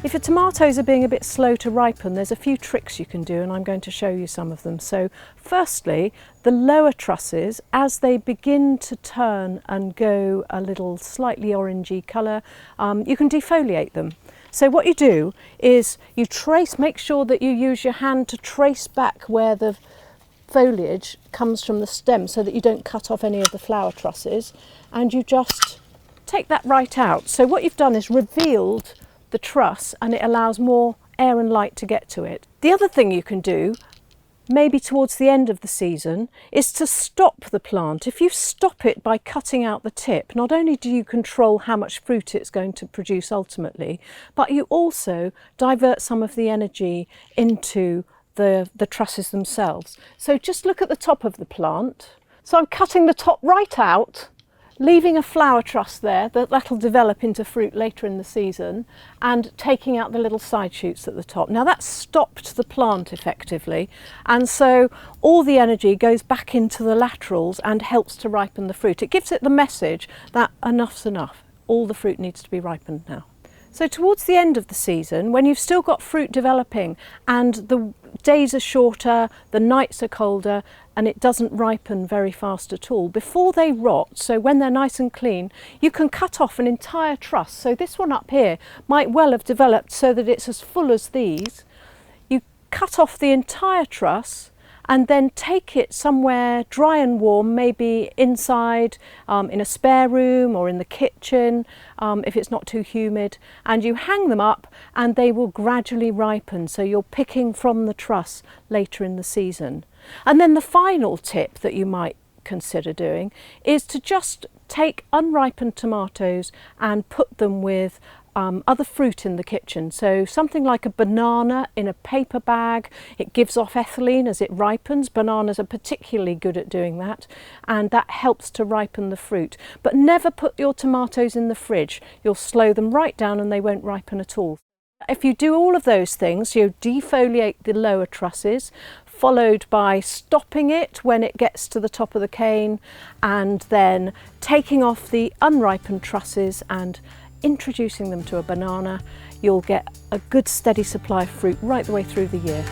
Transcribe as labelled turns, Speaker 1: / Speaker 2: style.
Speaker 1: If your tomatoes are being a bit slow to ripen, there's a few tricks you can do, and I'm going to show you some of them. So firstly, the lower trusses, as they begin to turn and go a little slightly orangey colour, you can defoliate them. So what you do is you make sure that you use your hand to trace back where the foliage comes from the stem so that you don't cut off any of the flower trusses, and you just take that right out. So what you've done is revealed the truss, and it allows more air and light to get to it. The other thing you can do, maybe towards the end of the season, is to stop the plant. If you stop it by cutting out the tip, not only do you control how much fruit it's going to produce ultimately, but you also divert some of the energy into the trusses themselves. So just look at the top of the plant. So I'm cutting the top right out, leaving a flower truss there that'll develop into fruit later in the season, and taking out the little side shoots at the top. Now that's stopped the plant effectively, and so all the energy goes back into the laterals and helps to ripen the fruit. It gives it the message that enough's enough. All the fruit needs to be ripened now. So towards the end of the season, when you've still got fruit developing and the days are shorter, the nights are colder, and it doesn't ripen very fast at all, before they rot, so when they're nice and clean, you can cut off an entire truss. So this one up here might well have developed so that it's as full as these. You cut off the entire truss and then take it somewhere dry and warm, maybe inside, in a spare room or in the kitchen, if it's not too humid, and you hang them up and they will gradually ripen, so you're picking from the truss later in the season. And then the final tip that you might consider doing is to just take unripened tomatoes and put them with other fruit in the kitchen. So something like a banana in a paper bag. It gives off ethylene as it ripens. Bananas are particularly good at doing that, and that helps to ripen the fruit. But never put your tomatoes in the fridge. You'll slow them right down and they won't ripen at all. If you do all of those things, you defoliate the lower trusses, followed by stopping it when it gets to the top of the cane, and then taking off the unripened trusses and introducing them to a banana, you'll get a good steady supply of fruit right the way through the year.